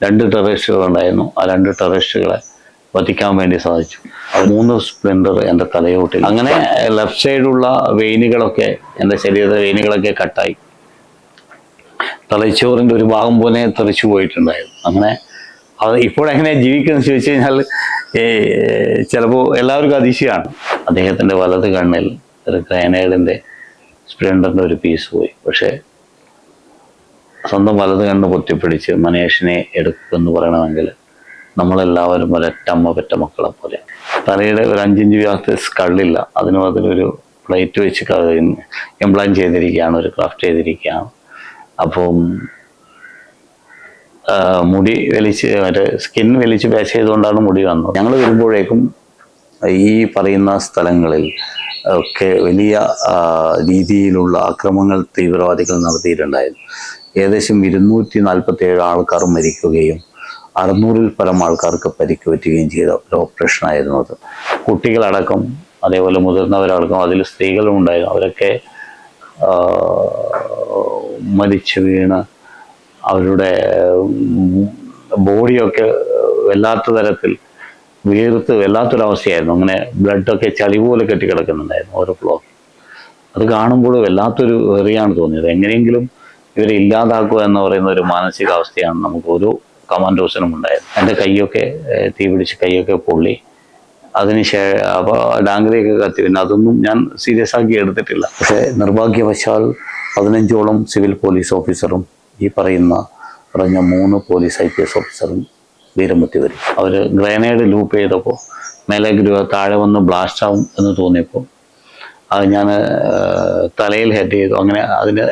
2 ടെററിസ്റ്റുകൾ ഉണ്ടായിരുന്നു. ആ 2 ടെററിസ്റ്റുകളെ വധിക്കാൻ വേണ്ടി സാധിച്ചു. 3 സ്പ്ലിൻഡർ എൻ്റെ തലയോട്ടിൽ. അങ്ങനെ ലെഫ്റ്റ് സൈഡുള്ള വെയിനുകളൊക്കെ, എൻ്റെ ശരീരത്തിലെ വെയിനുകളൊക്കെ കട്ടായി തലച്ചോറിൻ്റെ ഒരു ഭാഗം പോലെ തെറിച്ചു പോയിട്ടുണ്ടായിരുന്നു. അങ്ങനെ അത് ഇപ്പോഴെങ്ങനെ ജീവിക്കുന്നത് ചോദിച്ചു കഴിഞ്ഞാൽ ചിലപ്പോൾ എല്ലാവർക്കും അതിശയമാണ്. അദ്ദേഹത്തിൻ്റെ വലത് കണ്ണിൽ ഒരു ഗ്രനേഡിൻ്റെ സ്പ്ലിൻഡറിൻ്റെ ഒരു പീസ് പോയി. പക്ഷേ സ്വന്തം വലത് കണ്ണ് പൊത്തിപ്പിടിച്ച് മനേഷിനെ എടുക്കുമെന്ന് പറയണമെങ്കിൽ നമ്മളെല്ലാവരും ഒരൊറ്റ അമ്മ പെറ്റ മക്കളെ പോലെ. തലയുടെ ഒരു 5 ഇഞ്ച് വ്യാസത്തിൽ സ്കള്ളില്ല. അതിലൊരു പ്ലേറ്റ് വെച്ച് ഇംപ്ലാന്റ് ചെയ്തിരിക്കുകയാണ്, ഒരു ക്രാഫ്റ്റ് ചെയ്തിരിക്കുകയാണ്. അപ്പം മുടി വലിച്ച് സ്കിൻ വലിച്ച് പാച്ച് ചെയ്തുകൊണ്ടാണ് മുടി വന്നത്. ഞങ്ങൾ വരുമ്പോഴേക്കും ഈ പറയുന്ന സ്ഥലങ്ങളിൽ ഒക്കെ വലിയ രീതിയിലുള്ള ആക്രമണങ്ങൾ തീവ്രവാദികൾ നടത്തിയിട്ടുണ്ടായിരുന്നു. ഏകദേശം 247 ആൾക്കാർ മരിക്കുകയും 600-ൽ പരം ആൾക്കാർക്ക് പരിക്ക് പറ്റുകയും ചെയ്ത ഒരു ഓപ്പറേഷനായിരുന്നു അത്. കുട്ടികളടക്കം, അതേപോലെ മുതിർന്നവരടക്കം, അതിൽ സ്ത്രീകളും ഉണ്ടായിരുന്നു. അവരൊക്കെ മരിച്ചു വീണ് അവരുടെ ബോഡിയൊക്കെ വല്ലാത്ത തരത്തിൽ വീർത്ത് വല്ലാത്തൊരവസ്ഥയായിരുന്നു. അങ്ങനെ ബ്ലഡൊക്കെ ചളി പോലെ കെട്ടിക്കിടക്കുന്നുണ്ടായിരുന്നു ഓരോ ഫ്ലോർ. അത് കാണുമ്പോൾ വല്ലാത്തൊരു വെറിയാണ് തോന്നിയത്. എങ്ങനെയെങ്കിലും ഇവരെ ഇല്ലാതാക്കുക എന്ന് പറയുന്ന ഒരു മാനസികാവസ്ഥയാണ് നമുക്ക് ഓരോ കമാൻഡോസിനും ഉണ്ടായത്. എൻ്റെ കൈയൊക്കെ തീ പിടിച്ച് കൈയൊക്കെ പൊള്ളി. അപ്പോൾ ഡാങ്കിലേക്ക് കത്തി. പിന്നെ അതൊന്നും ഞാൻ സീരിയസ് ആക്കി എടുത്തിട്ടില്ല. പക്ഷേ നിർഭാഗ്യവശാൽ 15ഓളം സിവിൽ പോലീസ് ഓഫീസറും ഈ പറഞ്ഞ 3 പോലീസ് IPS ഓഫീസറും വീരമൃത്യു വരും. അവർ ഗ്രനേഡ് ലൂപ്പ് ചെയ്തപ്പോൾ മേലെ താഴെ വന്ന് ബ്ലാസ്റ്റ് ആവും എന്ന് തോന്നിയപ്പോൾ അത് ഞാൻ തലയിൽ ഹെഡ് ചെയ്തു. അങ്ങനെ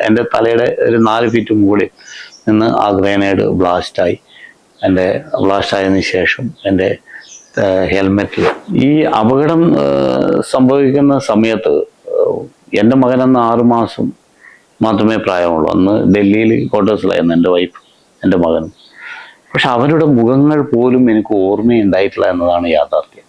എൻ്റെ തലയുടെ ഒരു 4 ഫീറ്റ് മുകളിൽ നിന്ന് ആ ഗ്രനേഡ് ബ്ലാസ്റ്റായി. ബ്ലാസ്റ്റായതിനു ശേഷം എൻ്റെ ഹെൽമെറ്റിൽ ഈ അപകടം സംഭവിക്കുന്ന സമയത്ത് എൻ്റെ മകനന്ന് 6 മാസം മാത്രമേ പ്രായമുള്ളൂ. അന്ന് ഡൽഹിയിൽ ക്വാർട്ടേഴ്സിലായിരുന്നു എൻ്റെ വൈഫ്, എൻ്റെ മകൻ. പക്ഷെ അവരുടെ മുഖങ്ങൾ പോലും എനിക്ക് ഓർമ്മയുണ്ടായിട്ടില്ല എന്നതാണ് യാഥാർത്ഥ്യം.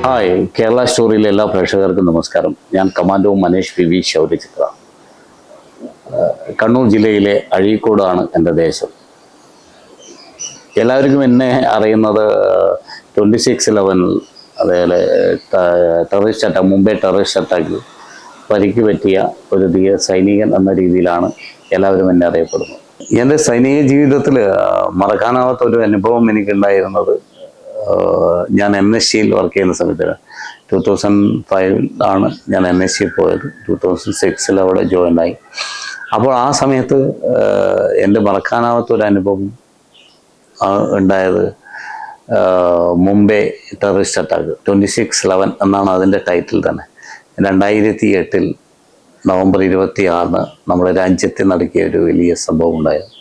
ഹായ്, കേരള സ്റ്റോറിയിലെ എല്ലാ പ്രേക്ഷകർക്കും നമസ്കാരം. ഞാൻ കമാൻഡോ മനേഷ് PV ശൗര്യചിത്ര. കണ്ണൂർ ജില്ലയിലെ അഴീക്കോടാണ് എൻ്റെ ദേശം. എല്ലാവർക്കും എന്നെ അറിയുന്നത് 26/11 അതേപോലെ ടെററിസ്റ്റ് അറ്റാക്ക്, മുംബൈ ടെററിസ്റ്റ് അറ്റാക്കിൽ പരിക്ക് പറ്റിയ ഒരു സൈനികൻ എന്ന രീതിയിലാണ് എല്ലാവരും എന്നെ അറിയപ്പെടുന്നത്. എൻ്റെ സൈനിക ജീവിതത്തിൽ മറക്കാനാവാത്ത ഒരു അനുഭവം എനിക്കുണ്ടായിരുന്നത്, ഞാൻ NSCയിൽ വർക്ക് ചെയ്യുന്ന സമയത്ത് 2005 ഞാൻ NSCയിൽ പോയത്. 2006 അവിടെ ജോയിൻ ആയി. അപ്പോൾ ആ സമയത്ത് എൻ്റെ മറക്കാനാവാത്ത ഒരു അനുഭവം ഉണ്ടായത് മുംബൈ ടെററിസ്റ്റ് അറ്റാക്ക് 26/11 എന്നാണ് അതിൻ്റെ ടൈറ്റിൽ തന്നെ. 2008 നവംബർ 26 നമ്മുടെ രാജ്യത്തെ നടക്കിയ ഒരു വലിയ സംഭവം ഉണ്ടായിരുന്നു.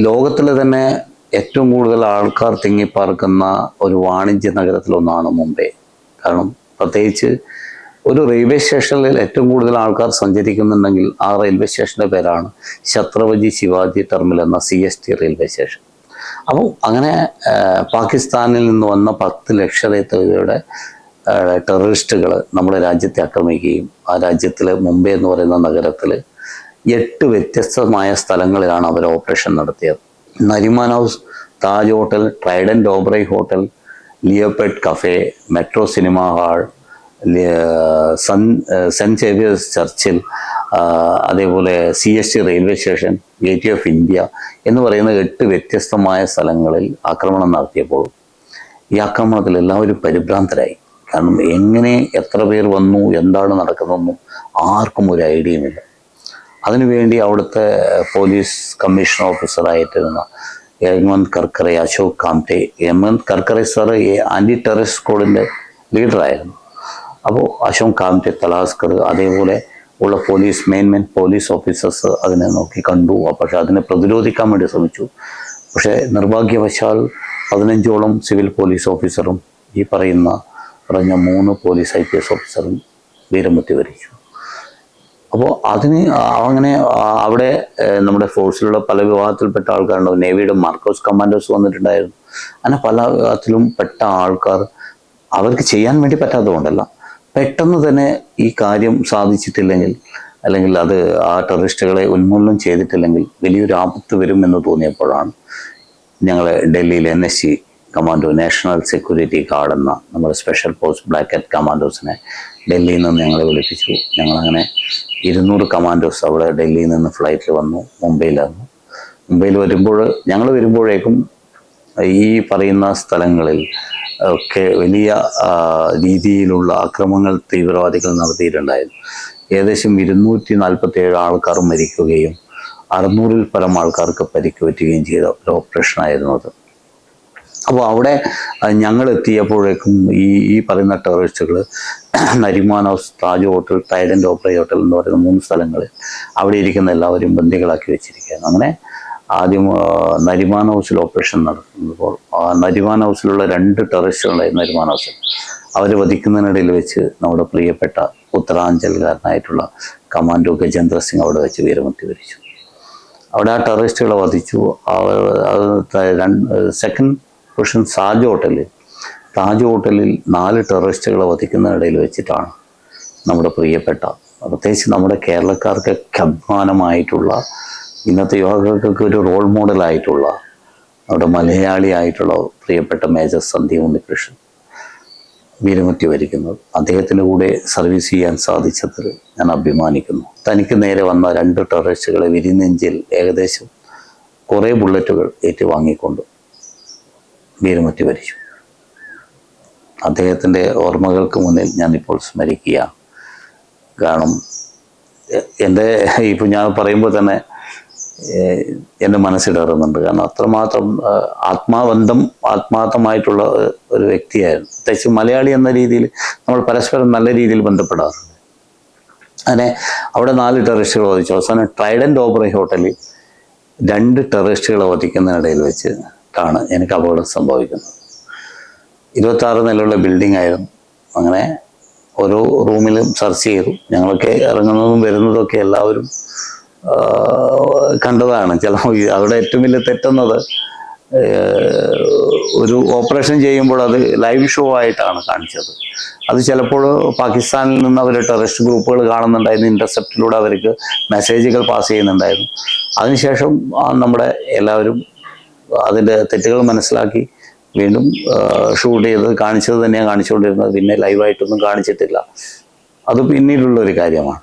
ലോകത്തിൽ തന്നെ ഏറ്റവും കൂടുതൽ ആൾക്കാർ തിങ്ങിപ്പാർക്കുന്ന ഒരു വാണിജ്യ നഗരത്തിലൊന്നാണ് മുംബൈ. കാരണം പ്രത്യേകിച്ച് ഒരു റെയിൽവേ സ്റ്റേഷനിൽ ഏറ്റവും കൂടുതൽ ആൾക്കാർ സഞ്ചരിക്കുന്നുണ്ടെങ്കിൽ ആ റെയിൽവേ സ്റ്റേഷൻ്റെ പേരാണ് ഛത്രപതി ശിവാജി ടെർമിനൽ എന്ന CST റെയിൽവേ സ്റ്റേഷൻ. അപ്പോൾ അങ്ങനെ പാകിസ്ഥാനിൽ നിന്ന് വന്ന 10 ലക്ഷത്തിലധികം ടെററിസ്റ്റുകൾ നമ്മുടെ രാജ്യത്തെ ആക്രമിക്കുകയും ആ രാജ്യത്തിൽ മുംബൈ എന്ന് പറയുന്ന നഗരത്തിൽ 8 വ്യത്യസ്തമായ സ്ഥലങ്ങളിലാണ് അവർ ഓപ്പറേഷൻ നടത്തിയത്. Nariman house, Taj hotel, Trident Oberoi hotel, Leopold cafe, Metro cinema hall, saint Xavier's ചർച്ചിൽ, അതേപോലെ CST railway station, gate of India എന്ന് പറയുന്ന 8 വ്യത്യസ്തമായ സ്ഥലങ്ങളിൽ ആക്രമണം നടത്തിയപ്പോൾ ഈ ആക്രമണത്തിൽ എല്ലാവരും പരിഭ്രാന്തരായി. കാരണം എങ്ങനെ, എത്ര പേർ വന്നു, എന്താണ് നടക്കുന്നതെന്നും ആർക്കും ഒരു ഐഡിയയുമില്ല. അതിനുവേണ്ടി അവിടുത്തെ പോലീസ് കമ്മീഷൻ ഓഫീസറായിട്ടിരുന്ന Hemant Karkare, Ashok Kamte, Hemant Karkare sir anti terrorist സ്ക്വാഡിൻ്റെ ലീഡറായിരുന്നു. അപ്പോൾ അശോക് കാംറ്റെ, തലാസ്കർ, അതേപോലെ ഉള്ള മെയിൻ പോലീസ് ഓഫീസേഴ്സ് അതിനെ നോക്കി കണ്ടു. പക്ഷെ അതിനെ പ്രതിരോധിക്കാൻ വേണ്ടി ശ്രമിച്ചു. പക്ഷേ നിർഭാഗ്യവശാൽ 15ഓളം സിവിൽ പോലീസ് ഓഫീസറും ഈ പറഞ്ഞ 3 പോലീസ് IPS ഓഫീസറും വീരമൃത്യു വരിച്ചു. അപ്പോൾ അങ്ങനെ അവിടെ നമ്മുടെ ഫോഴ്സിലുള്ള പല വിഭാഗത്തിൽപ്പെട്ട ആൾക്കാരുണ്ടാവും. നേവിയുടെ മാർക്കോസ് കമാൻഡോസ് വന്നിട്ടുണ്ടായിരുന്നു. അങ്ങനെ പല വിഭാഗത്തിലും പെട്ട ആൾക്കാർ അവർക്ക് ചെയ്യാൻ വേണ്ടി പറ്റാത്തതുകൊണ്ടല്ല, പെട്ടെന്ന് തന്നെ ഈ കാര്യം സാധിച്ചിട്ടില്ലെങ്കിൽ, അല്ലെങ്കിൽ അത് ആ ടെററിസ്റ്റുകളെ ഉന്മൂലനം ചെയ്തിട്ടില്ലെങ്കിൽ വലിയൊരു ആപത്ത് വരുമെന്ന് തോന്നിയപ്പോഴാണ് ഞങ്ങൾ ഡൽഹിയിൽ NSC commando, national security guard എന്ന നമ്മുടെ സ്പെഷ്യൽ ഫോഴ്സ് ബ്ലാക്ക് ഹറ്റ് കമാൻഡോസിനെ ഡൽഹിയിൽ നിന്ന് ഞങ്ങളെ വിളിപ്പിച്ചു. ഞങ്ങളങ്ങനെ 200 കമാൻഡോസ് അവിടെ ഡൽഹിയിൽ നിന്ന് ഫ്ലൈറ്റിൽ വന്നു, മുംബൈയിലായിരുന്നു. മുംബൈയിൽ ഞങ്ങൾ വരുമ്പോഴേക്കും ഈ പറയുന്ന സ്ഥലങ്ങളിൽ ഒക്കെ വലിയ രീതിയിലുള്ള ആക്രമണങ്ങൾ തീവ്രവാദികൾ നടത്തിയിട്ടുണ്ടായിരുന്നു. ഏകദേശം 247 ആൾക്കാർ മരിക്കുകയും 600-ൽ പരം ആൾക്കാർക്ക് പരിക്ക് പറ്റുകയും ചെയ്ത ഒരു ഓപ്പറേഷനായിരുന്നു അത്. അപ്പോൾ അവിടെ ഞങ്ങൾ എത്തിയപ്പോഴേക്കും ഈ പറയുന്ന ടെററിസ്റ്റുകൾ Nariman house, Taj hotel, Trident Oberoi hotel എന്ന് പറയുന്ന 3 സ്ഥലങ്ങളിൽ അവിടെ ഇരിക്കുന്ന എല്ലാവരും ബന്ദികളാക്കി വെച്ചിരിക്കുകയാണ്. അങ്ങനെ ആദ്യം നരിമാൻ ഹൗസിൽ ഓപ്പറേഷൻ നടത്തുമ്പോൾ നരിമാൻ ഹൗസിലുള്ള 2 ടെററിസ്റ്റുകളുണ്ടായിരുന്നു. നരിമാൻ ഹൗസിൽ അവർ വധിക്കുന്നതിനിടയിൽ വെച്ച് നമ്മുടെ പ്രിയപ്പെട്ട ഉത്തരാഞ്ചൽകാരനായിട്ടുള്ള കമാൻഡോ ഗജേന്ദ്ര സിംഗ് അവിടെ വെച്ച് വീരമൃത്യു വരിച്ചു. അവിടെ ആ ടെററിസ്റ്റുകളെ വധിച്ചു. സെക്കൻഡ് പൊസിഷൻ താജ് ഹോട്ടലിൽ 4 ടെററിസ്റ്റുകളെ വധിക്കുന്നതിനിടയിൽ വെച്ചിട്ടാണ് നമ്മുടെ പ്രിയപ്പെട്ട, പ്രത്യേകിച്ച് നമ്മുടെ കേരളക്കാർക്കൊക്കെ അഭിമാനമായിട്ടുള്ള, ഇന്നത്തെ യുവാക്കൾക്ക് ഒരു റോൾ മോഡലായിട്ടുള്ള, നമ്മുടെ മലയാളിയായിട്ടുള്ള പ്രിയപ്പെട്ട മേജർ സന്ദീപ് ഉണ്ണികൃഷ്ണൻ വീരമൃത്യു വരിക്കുന്നത്. അദ്ദേഹത്തിൻ്റെ കൂടെ സർവീസ് ചെയ്യാൻ സാധിച്ചതിൽ ഞാൻ അഭിമാനിക്കുന്നു. തനിക്ക് നേരെ വന്ന 2 ടെററിസ്റ്റുകളെ വിരിനെഞ്ചിൽ ഏകദേശം കുറേ ബുള്ളറ്റുകൾ ഏറ്റുവാങ്ങിക്കൊണ്ട് വീരമൃത്യു വരിച്ചു. അദ്ദേഹത്തിൻ്റെ ഓർമ്മകൾക്ക് മുന്നിൽ ഞാനിപ്പോൾ സ്മരിക്കുകയാണ്. കാരണം ഇപ്പോൾ ഞാൻ പറയുമ്പോൾ തന്നെ എൻ്റെ മനസ്സിടറുന്നുണ്ട്. കാരണം അത്രമാത്രം ആത്മാർത്ഥമായിട്ടുള്ള ഒരു വ്യക്തിയായിരുന്നു. പ്രത്യേകിച്ച് മലയാളി എന്ന രീതിയിൽ നമ്മൾ പരസ്പരം നല്ല രീതിയിൽ ബന്ധപ്പെടാറുണ്ട്. അങ്ങനെ അവിടെ 4 ടെററിസ്റ്റുകൾ വധിച്ചു. അവസാനം ട്രൈഡന്റ് ഓപ്പറേ ഹോട്ടലിൽ 2 ടെററിസ്റ്റുകളെ വധിക്കുന്നതിനിടയിൽ വെച്ചിട്ടാണ് എനിക്ക് അപകടം സംഭവിക്കുന്നത്. 26 നിലയുള്ള ബിൽഡിംഗ് ആയിരുന്നു. അങ്ങനെ ഓരോ റൂമിലും സെർച്ച് ചെയ്തു. ഞങ്ങളൊക്കെ ഇറങ്ങുന്നതും വരുന്നതൊക്കെ എല്ലാവരും കണ്ടതാണ്. അവിടെ ഏറ്റവും വലിയ തെറ്റുന്നത്, ഒരു ഓപ്പറേഷൻ ചെയ്യുമ്പോൾ അത് ലൈവ് ഷോ ആയിട്ടാണ് കാണിച്ചത്. അത് ചിലപ്പോൾ പാകിസ്ഥാനിൽ നിന്ന് അവർ ടെററിസ്റ്റ് ഗ്രൂപ്പുകൾ കാണുന്നുണ്ടായിരുന്നു. ഇന്റർസെപ്റ്റിലൂടെ അവർക്ക് മെസ്സേജുകൾ പാസ് ചെയ്യുന്നുണ്ടായിരുന്നു. അതിനുശേഷം നമ്മുടെ എല്ലാവരും അതിൻ്റെ തെറ്റുകൾ മനസ്സിലാക്കി വീണ്ടും ഷൂട്ട് ചെയ്ത് കാണിച്ചത് തന്നെയാണ് കാണിച്ചുകൊണ്ടിരുന്നത്. പിന്നെ ലൈവായിട്ടൊന്നും കാണിച്ചിട്ടില്ല. അത് പിന്നീടുള്ള ഒരു കാര്യമാണ്.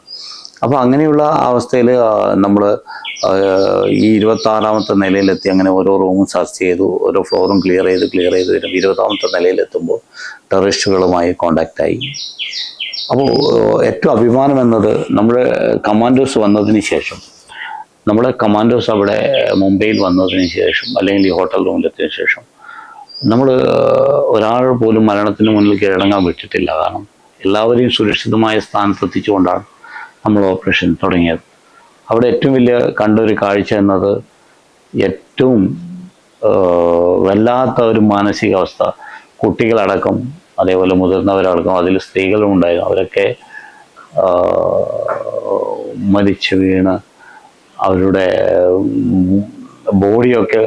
അപ്പോൾ അങ്ങനെയുള്ള അവസ്ഥയിൽ നമ്മൾ ഈ 26ാമത്തെ നിലയിലെത്തി. അങ്ങനെ ഓരോ റൂമും സെർച്ച് ചെയ്തു, ഓരോ ഫ്ലോറും ക്ലിയർ ചെയ്ത് വരും. 20ാമത്തെ നിലയിലെത്തുമ്പോൾ ടെററിസ്റ്റുകളുമായി കോണ്ടാക്റ്റായി. അപ്പോൾ ഏറ്റവും അഭിമാനം എന്നത്, നമ്മുടെ കമാൻഡോസ് വന്നതിന് ശേഷം, നമ്മുടെ കമാൻഡോസ് അവിടെ മുംബൈയിൽ വന്നതിന് ശേഷം, അല്ലെങ്കിൽ ഈ ഹോട്ടൽ റൂമിലെത്തിയതിനു ശേഷം, നമ്മൾ ഒരാൾ പോലും മരണത്തിന് മുന്നിൽ കീഴടങ്ങാൻ വിട്ടിട്ടില്ല. കാരണം എല്ലാവരെയും സുരക്ഷിതമായ സ്ഥാനത്തെത്തിച്ചുകൊണ്ടാണ് നമ്മൾ ഓപ്പറേഷൻ തുടങ്ങിയത്. അവിടെ ഏറ്റവും വലിയ കണ്ടൊരു കാഴ്ച എന്നത്, ഏറ്റവും വല്ലാത്ത ഒരു മാനസികാവസ്ഥ. കുട്ടികളടക്കം, അതേപോലെ മുതിർന്നവരടക്കം, അതിൽ സ്ത്രീകളും ഉണ്ടായിരുന്നു. അവരൊക്കെ മരിച്ചു വീണ് അവരുടെ ബോഡിയൊക്കെ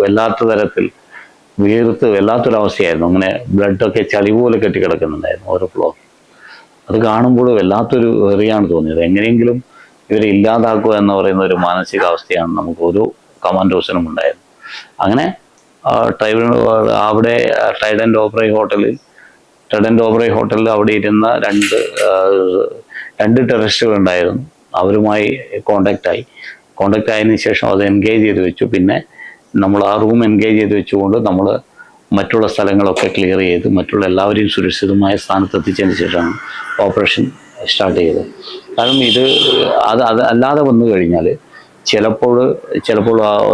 വല്ലാത്ത തരത്തിൽ വീർത്ത് വല്ലാത്തൊരവസ്ഥയായിരുന്നു. അങ്ങനെ ബ്ലഡൊക്കെ ചളി പോലെ കെട്ടിക്കിടക്കുന്നുണ്ടായിരുന്നു ഓരോ ഫ്ലോർ. അത് കാണുമ്പോൾ വല്ലാത്തൊരു വെറിയാണ് തോന്നിയത്. എങ്ങനെയെങ്കിലും ഇവരെ ഇല്ലാതാക്കുക എന്ന് പറയുന്ന ഒരു മാനസികാവസ്ഥയാണ് നമുക്ക് ഓരോ കമാൻഡോസിനും ഉണ്ടായത്. അങ്ങനെ അവിടെ ട്രൈഡന്റ് ഓപ്പറേ ഹോട്ടലിൽ അവിടെ ഇരുന്ന 2 ടെററിസ്റ്റുകൾ ഉണ്ടായിരുന്നു. അവരുമായി കോണ്ടാക്ട് ആയതിനു ശേഷം അത് എൻഗേജ് ചെയ്ത് വെച്ചു. പിന്നെ നമ്മൾ ആ റൂം എൻഗേജ് ചെയ്ത് വെച്ചുകൊണ്ട് നമ്മൾ മറ്റുള്ള സ്ഥലങ്ങളൊക്കെ ക്ലിയർ ചെയ്ത് മറ്റുള്ള എല്ലാവരെയും സുരക്ഷിതമായ സ്ഥാനത്തെത്തിച്ചതിന് ശേഷമാണ് ഓപ്പറേഷൻ സ്റ്റാർട്ട് ചെയ്തത്. കാരണം അത് അല്ലാതെ വന്നു കഴിഞ്ഞാൽ ചിലപ്പോൾ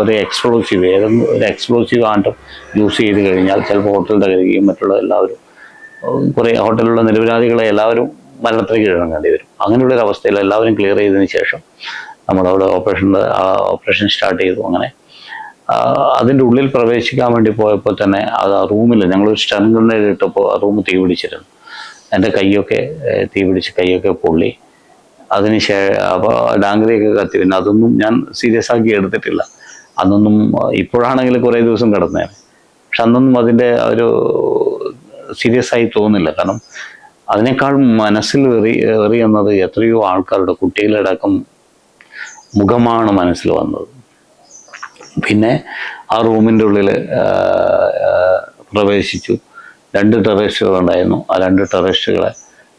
ഒരു എക്സ്പ്ലോസീവ് ആണ്ടം യൂസ് ചെയ്ത് കഴിഞ്ഞാൽ ചിലപ്പോൾ ഹോട്ടൽ തകരുകയും മറ്റുള്ള എല്ലാവരും, കുറേ ഹോട്ടലിലുള്ള നിരപരാധികളെ എല്ലാവരും മരണത്തിന് കീഴടങ്ങേണ്ടി വരും. അങ്ങനെയുള്ള ഒരു അവസ്ഥയിൽ എല്ലാവരും ക്ലിയർ ചെയ്തതിന് ശേഷം നമ്മളവിടെ ഓപ്പറേഷൻ സ്റ്റാർട്ട് ചെയ്തു. അങ്ങനെ അതിൻ്റെ ഉള്ളിൽ പ്രവേശിക്കാൻ വേണ്ടി പോയപ്പോൾ തന്നെ അത് ആ റൂമിൽ ഞങ്ങളൊരു സ്റ്റൺ ഗ്രനേഡ് ഇട്ടപ്പോൾ ആ റൂം തീ പിടിച്ചിരുന്നു. എൻ്റെ കൈയൊക്കെ തീ പിടിച്ച് കൈയൊക്കെ പൊള്ളി. അപ്പോൾ ഡാങ്കിലേക്ക് കത്തി. പിന്നെ അതൊന്നും ഞാൻ സീരിയസ് ആക്കി എടുത്തിട്ടില്ല. അന്നൊന്നും, ഇപ്പോഴാണെങ്കിൽ കുറേ ദിവസം കിടന്നേനെ, പക്ഷെ അന്നൊന്നും അതിൻ്റെ ഒരു സീരിയസ് ആയി തോന്നില്ല. കാരണം അതിനേക്കാൾ മനസ്സിൽ എറി എന്നത് എത്രയോ ആൾക്കാരുടെ കുട്ടികളടക്കം മുഖമാണ് മനസ്സിൽ വന്നത്. പിന്നെ ആ റൂമിൻ്റെ ഉള്ളിൽ പ്രവേശിച്ചു. 2 ടെററിസ്റ്റുകളുണ്ടായിരുന്നു. ആ 2 ടെററിസ്റ്റുകളെ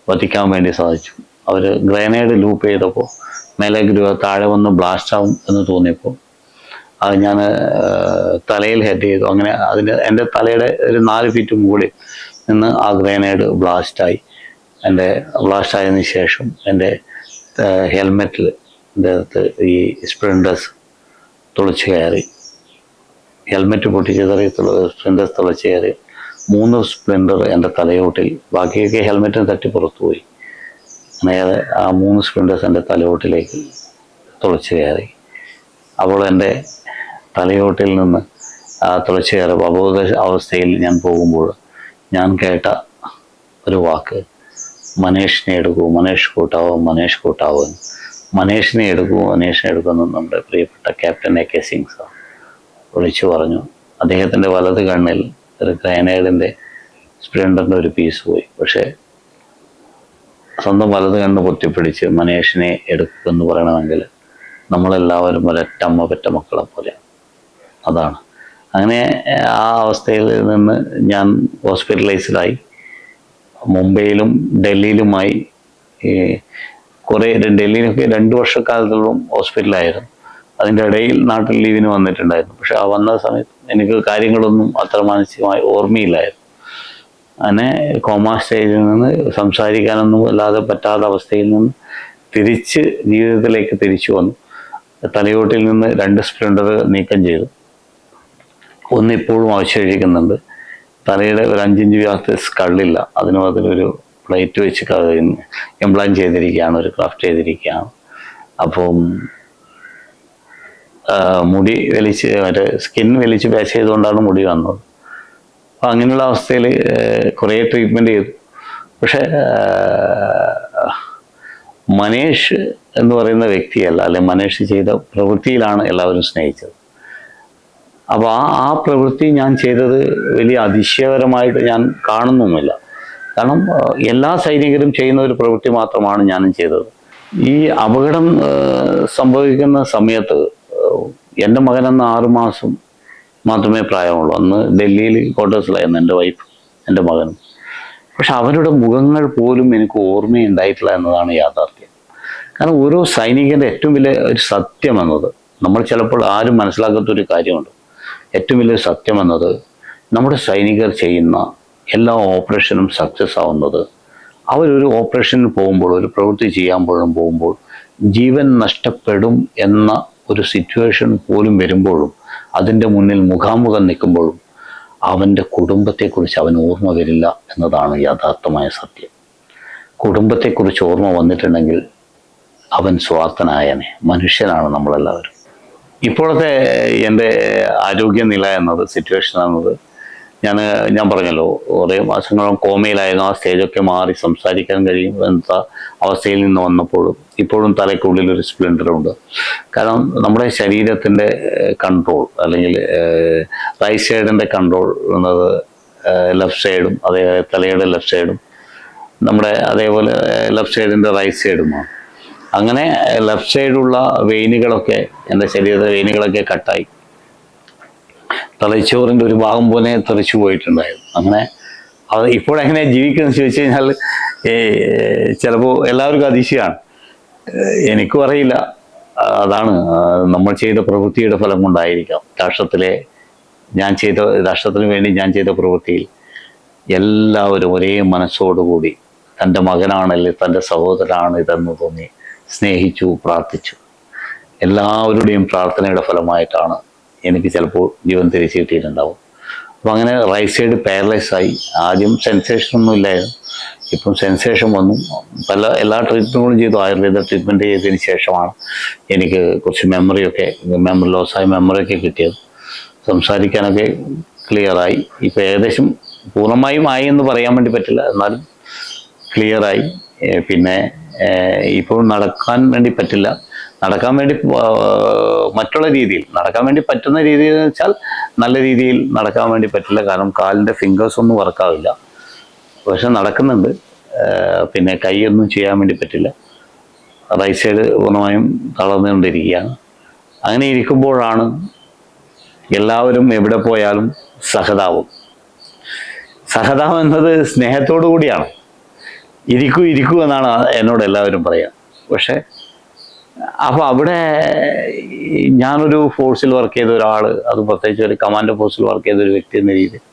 വധിക്കാൻ വേണ്ടി സാധിച്ചു. അവർ ഗ്രനേഡ് ലൂപ്പ് ചെയ്തപ്പോൾ മേലേക്ക് താഴെ വന്ന് ബ്ലാസ്റ്റ് ആവും എന്ന് തോന്നിയപ്പോൾ അത് ഞാൻ തലയിൽ ഹെഡ് ചെയ്തു. അങ്ങനെ എൻ്റെ തലയുടെ ഒരു 4 ഫീറ്റ് മുകളിൽ നിന്ന് ആ ഗ്രനേഡ് ബ്ലാസ്റ്റായി. ബ്ലാസ്റ്റായതിനു ശേഷം എൻ്റെ ഹെൽമെറ്റിൽ അകത്ത് ഈ സ്പ്ലിൻഡേഴ്സ് തുളച്ച് കയറി. ഹെൽമെറ്റ് പൊട്ടിച്ചെറിയ സ്പ്ലിൻഡേഴ്സ് തുളച്ച് കയറി. 3 സ്പ്ലിൻഡർ എൻ്റെ തലയോട്ടിൽ, ബാക്കിയൊക്കെ ഹെൽമെറ്റിന് തട്ടി പുറത്തുപോയി. അങ്ങനെ ആ 3 സ്പ്ലിൻഡേഴ്സ് എൻ്റെ തലയോട്ടിലേക്ക് തുളച്ച് കയറി. അപ്പോൾ എൻ്റെ തലയോട്ടിൽ നിന്ന് ആ തുളച്ച് കയറി അബോധ അവസ്ഥയിൽ ഞാൻ പോകുമ്പോൾ ഞാൻ കേട്ട ഒരു വാക്ക്, മനേഷിനെ എടുക്കൂ, മനേഷ് കൂട്ടാവോ, മനേഷ് കൂട്ടാവോ, മനേഷിനെ എടുക്കൂ, മനേഷിനെ എടുക്കുമെന്ന് നമ്മുടെ പ്രിയപ്പെട്ട ക്യാപ്റ്റൻ AK സിംഗ് സാർ വിളിച്ചു പറഞ്ഞു. അദ്ദേഹത്തിൻ്റെ വലത് കണ്ണിൽ ഒരു ഗ്രനേഡിൻ്റെ സ്പ്ലിൻഡറിൻ്റെ ഒരു പീസ് പോയി. പക്ഷേ സ്വന്തം വലത് കണ്ണ് പൊത്തിപ്പിടിച്ച് മനേഷിനെ എടുക്കുമെന്ന് പറയണമെങ്കിൽ നമ്മളെല്ലാവരും ഒരൊറ്റമ്മ പെറ്റ മക്കളെ പോലെ. അതാണ്. അങ്ങനെ ആ അവസ്ഥയിൽ നിന്ന് ഞാൻ ഹോസ്പിറ്റലൈസ്ഡായി. മുംബൈയിലും ഡൽഹിയിലുമായി കുറേ ഡൽഹിയിലൊക്കെ 2 വർഷക്കാലത്തോളം ഹോസ്പിറ്റലായിരുന്നു. അതിൻ്റെ ഇടയിൽ നാട്ടിൽ ലീവിന് വന്നിട്ടുണ്ടായിരുന്നു. പക്ഷെ ആ വന്ന സമയത്ത് എനിക്ക് കാര്യങ്ങളൊന്നും അത്ര മാനസികമായി ഓർമ്മയില്ലായിരുന്നു. അങ്ങനെ കോമാ സ്റ്റേജിൽ നിന്ന് സംസാരിക്കാനൊന്നും അല്ലാതെ പറ്റാത്ത അവസ്ഥയിൽ നിന്ന് ജീവിതത്തിലേക്ക് തിരിച്ചു വന്നു. തലയോട്ടിൽ നിന്ന് 2 സ്പ്ലിൻഡർ നീക്കം ചെയ്തു. ഒന്നിപ്പോഴും അവശേഷിക്കുന്നുണ്ട്. തലയുടെ ഒരു 5 ഇഞ്ച് വ്യാസത്തിൽ സ്കള്ളില്ല. അതിലൊരു പ്ലേറ്റ് വെച്ച് ഇംപ്ലാന്റ് ചെയ്തിരിക്കുകയാണ്, ഒരു ക്രാഫ്റ്റ് ചെയ്തിരിക്കുകയാണ്. അപ്പം മുടി സ്കിൻ വലിച്ച് പാച്ച് ചെയ്തുകൊണ്ടാണ് മുടി വന്നത്. അപ്പം അങ്ങനെയുള്ള അവസ്ഥയിൽ കുറേ ട്രീറ്റ്മെൻറ്റ് ചെയ്തു. പക്ഷേ മനേഷ് എന്ന് പറയുന്ന വ്യക്തിയല്ല, അല്ലെ മനേഷ് ചെയ്ത പ്രവൃത്തിയിലാണ് എല്ലാവരും സ്നേഹിച്ചത്. അപ്പോൾ ആ പ്രവൃത്തി ഞാൻ ചെയ്തത് വലിയ അതിശയകരമായിട്ട് ഞാൻ കാണുന്നുമില്ല. കാരണം എല്ലാ സൈനികരും ചെയ്യുന്ന ഒരു പ്രവൃത്തി മാത്രമാണ് ഞാനും ചെയ്തത്. ഈ അപകടം സംഭവിക്കുന്ന സമയത്ത് എൻ്റെ മകനന്ന് 6 മാസം മാത്രമേ പ്രായമുള്ളൂ. അന്ന് ഡൽഹിയിൽ ക്വാർട്ടേഴ്സിലായിരുന്നു എൻ്റെ വൈഫ്, എൻ്റെ മകനും. പക്ഷെ അവരുടെ മുഖങ്ങൾ പോലും എനിക്ക് ഓർമ്മയുണ്ടായിട്ടില്ല എന്നതാണ് യാഥാർത്ഥ്യം. കാരണം ഓരോ സൈനികൻ്റെ ഏറ്റവും വലിയ ഒരു സത്യം എന്നത്, നമ്മൾ ചിലപ്പോൾ ആരും മനസ്സിലാക്കാത്തൊരു കാര്യമുണ്ട്. ഏറ്റവും വലിയ സത്യം എന്നത്, നമ്മുടെ സൈനികർ ചെയ്യുന്ന എല്ലാ ഓപ്പറേഷനും സക്സസ് ആവുന്നത് അവരൊരു ഓപ്പറേഷന് പോകുമ്പോൾ, ഒരു പ്രവൃത്തി ചെയ്യാൻ പോകുമ്പോൾ ജീവൻ നഷ്ടപ്പെടും എന്ന ഒരു സിറ്റുവേഷൻ പോലും വരുമ്പോഴും, അതിൻ്റെ മുന്നിൽ മുഖാമുഖം നിൽക്കുമ്പോഴും അവൻ്റെ കുടുംബത്തെക്കുറിച്ച് അവന് ഓർമ്മ വരില്ല എന്നതാണ് യാഥാർത്ഥമായ സത്യം. കുടുംബത്തെക്കുറിച്ച് ഓർമ്മ വന്നിട്ടുണ്ടെങ്കിൽ അവൻ സ്വാർത്ഥനായനെ. മനുഷ്യനാണ് നമ്മളെല്ലാവരും. ഇപ്പോഴത്തെ എൻ്റെ ആരോഗ്യനില എന്നത്, സിറ്റുവേഷൻ എന്നത്, ഞാൻ പറഞ്ഞല്ലോ, കുറേ മാസങ്ങളും കോമയിലായിരുന്നു. ആ സ്റ്റേജൊക്കെ മാറി സംസാരിക്കാൻ കഴിയും എന്ന അവസ്ഥയിൽ നിന്ന് വന്നപ്പോഴും ഇപ്പോഴും തലയ്ക്കുള്ളിലൊരു സ്പ്ലിൻഡറുണ്ട്. കാരണം നമ്മുടെ ശരീരത്തിൻ്റെ കൺട്രോൾ, അല്ലെങ്കിൽ റൈറ്റ് സൈഡിൻ്റെ കൺട്രോൾ എന്നത് ലെഫ്റ്റ് സൈഡും, തലയുടെ ലെഫ്റ്റ് സൈഡും അതേപോലെ ലെഫ്റ്റ് സൈഡിൻ്റെ റൈറ്റ് സൈഡുമാണ്. അങ്ങനെ ലെഫ്റ്റ് സൈഡുള്ള വെയിനുകളൊക്കെ, എൻ്റെ ശരീരത്തിലെ വെയിനുകളൊക്കെ കട്ടായി തലച്ചോറിൻ്റെ ഒരു ഭാഗം പോലെ തെറിച്ചു പോയിട്ടുണ്ടായിരുന്നു. അങ്ങനെ ഇപ്പോഴെങ്ങനെ ജീവിക്കുന്നത് ചോദിച്ചു കഴിഞ്ഞാൽ ചിലപ്പോൾ എല്ലാവർക്കും അതിശയമാണ്. എനിക്കും അറിയില്ല. അതാണ് നമ്മൾ ചെയ്ത പ്രവൃത്തിയുടെ ഫലം കൊണ്ടായിരിക്കാം. രാഷ്ട്രത്തിന് വേണ്ടി ഞാൻ ചെയ്ത പ്രവൃത്തിയിൽ എല്ലാവരും ഒരേ മനസ്സോടുകൂടി തൻ്റെ മകനാണല്ലേ, തൻ്റെ സഹോദരനാണ് ഇതെന്ന് തോന്നി സ്നേഹിച്ചു, പ്രാർത്ഥിച്ചു. എല്ലാവരുടെയും പ്രാർത്ഥനയുടെ ഫലമായിട്ടാണ് എനിക്ക് ചിലപ്പോൾ ജീവൻ തിരിച്ചു കിട്ടിയിട്ടുണ്ടാവും. അപ്പം അങ്ങനെ റൈറ്റ് സൈഡ് പാരലൈസായി. ആദ്യം സെൻസേഷൻ ഒന്നും ഇല്ലായിരുന്നു, ഇപ്പം സെൻസേഷൻ വന്നു. എല്ലാ ട്രീറ്റ്മെൻറ്റുകളും ചെയ്തു. ആയുർവേദ ട്രീറ്റ്മെൻറ്റ് ചെയ്തതിന് ശേഷമാണ് എനിക്ക് കുറച്ച് ലോസായ മെമ്മറിയൊക്കെ കിട്ടിയത്. സംസാരിക്കാനൊക്കെ ക്ലിയറായി. ഇപ്പം ഏകദേശം പൂർണ്ണമായും ആയി എന്ന് പറയാൻ വേണ്ടി പറ്റില്ല, എന്നാലും ക്ലിയറായി. പിന്നെ ഇപ്പോഴും നടക്കാൻ വേണ്ടി പറ്റില്ല. നടക്കാൻ വേണ്ടി മറ്റുള്ള രീതിയിൽ നടക്കാൻ വേണ്ടി പറ്റുന്ന രീതിയിൽ എന്ന് വെച്ചാൽ നല്ല രീതിയിൽ നടക്കാൻ വേണ്ടി പറ്റില്ല. കാരണം കാലിൻ്റെ ഫിംഗേഴ്സ് ഒന്നും വർക്കാവില്ല. പക്ഷെ നടക്കുന്നുണ്ട്. പിന്നെ കൈയൊന്നും ചെയ്യാൻ വേണ്ടി പറ്റില്ല. റൈറ്റ് സൈഡ് പൂർണ്ണമായും തളർന്നുകൊണ്ടിരിക്കുകയാണ്. അങ്ങനെ ഇരിക്കുമ്പോഴാണ് എല്ലാവരും എവിടെ പോയാലും സഹതാവും. സഹതാപം എന്നത് സ്നേഹത്തോടു കൂടിയാണ്. ഇരിക്കൂ എന്നാണ് എന്നോട് എല്ലാവരും പറയുക. പക്ഷെ അപ്പോൾ അവിടെ ഞാനൊരു ഫോഴ്സിൽ വർക്ക് ചെയ്ത ഒരാൾ, അത് പ്രത്യേകിച്ച് ഒരു കമാൻഡോ ഫോഴ്സിൽ വർക്ക് ചെയ്ത ഒരു വ്യക്തി എന്ന രീതിയിൽ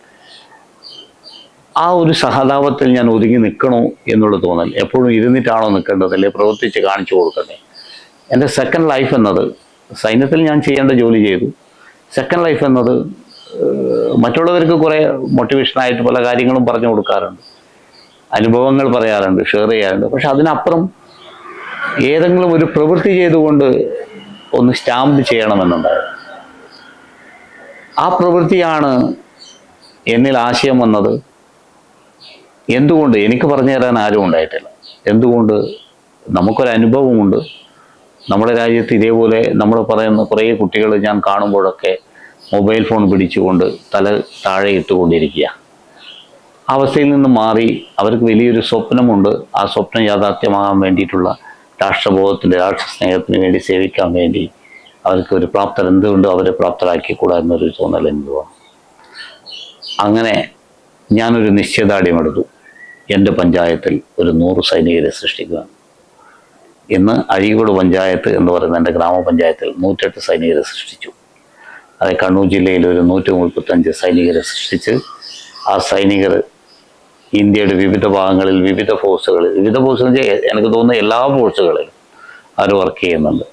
ആ ഒരു സഹതാപത്തിൽ ഞാൻ ഒതുങ്ങി നിൽക്കണോ എന്നുള്ള തോന്നൽ. എപ്പോഴും ഇരുന്നിട്ടാണോ നിൽക്കേണ്ടത്, അല്ലെങ്കിൽ പ്രവർത്തിച്ച് കാണിച്ചു കൊടുക്കണ്ടേ? എൻ്റെ സെക്കൻഡ് ലൈഫ് എന്നത്, സൈന്യത്തിൽ ഞാൻ ചെയ്യേണ്ട ജോലി ചെയ്തു. സെക്കൻഡ് ലൈഫ് എന്നത് മറ്റുള്ളവർക്ക് കുറേ മോട്ടിവേഷനായിട്ട് പല കാര്യങ്ങളും പറഞ്ഞു കൊടുക്കാറുണ്ട്, അനുഭവങ്ങൾ പറയാറുണ്ട്, ഷെയർ ചെയ്യാറുണ്ട്. പക്ഷെ അതിനപ്പുറം ഏതെങ്കിലും ഒരു പ്രവൃത്തി ചെയ്തുകൊണ്ട് ഒന്ന് സ്റ്റാമ്പ് ചെയ്യണമെന്നുണ്ടായിരുന്നു. ആ പ്രവൃത്തിയാണ് എന്നിൽ ആശയം വന്നത്. എന്തുകൊണ്ട് എനിക്ക് പറഞ്ഞു തരാൻ ആരും ഉണ്ടായിട്ടില്ല. എന്തുകൊണ്ട്? നമുക്കൊരനുഭവമുണ്ട്. നമ്മുടെ രാജ്യത്ത് ഇതേപോലെ നമ്മൾ പറയുന്ന കുറേ കുട്ടികൾ ഞാൻ കാണുമ്പോഴൊക്കെ മൊബൈൽ ഫോൺ പിടിച്ചുകൊണ്ട് തല താഴെ ഇട്ടുകൊണ്ടിരിക്കുക. ആ അവസ്ഥയിൽ നിന്ന് മാറി അവർക്ക് വലിയൊരു സ്വപ്നമുണ്ട്. ആ സ്വപ്നം യാഥാർത്ഥ്യമാകാൻ വേണ്ടിയിട്ടുള്ള രാഷ്ട്രബോധത്തിൻ്റെ, രാഷ്ട്രസ്നേഹത്തിന് വേണ്ടി സേവിക്കാൻ വേണ്ടി അവർക്ക് ഒരു പ്രാപ്തർ, എന്തുകൊണ്ട് അവരെ പ്രാപ്തരാക്കിക്കൂടാ എന്നൊരു തോന്നൽ എന്തുവാണ്. അങ്ങനെ ഞാനൊരു നിശ്ചയദാർഢ്യമെടുത്തു. എൻ്റെ പഞ്ചായത്തിൽ ഒരു 100 സൈനികരെ സൃഷ്ടിക്കുക. ഇന്ന് അഴീക്കോട് പഞ്ചായത്ത് എന്ന് പറയുന്ന എൻ്റെ ഗ്രാമപഞ്ചായത്തിൽ 108 സൈനികരെ സൃഷ്ടിച്ചു. അത് കണ്ണൂർ ജില്ലയിൽ ഒരു 135 സൈനികരെ സൃഷ്ടിച്ച് ആ സൈനികർ ഇന്ത്യയുടെ വിവിധ ഭാഗങ്ങളിൽ വിവിധ ഫോഴ്സുകൾ എനിക്ക് തോന്നുന്ന എല്ലാ ഫോഴ്സുകളിലും അവർ വർക്ക് ചെയ്യുന്നുണ്ട്.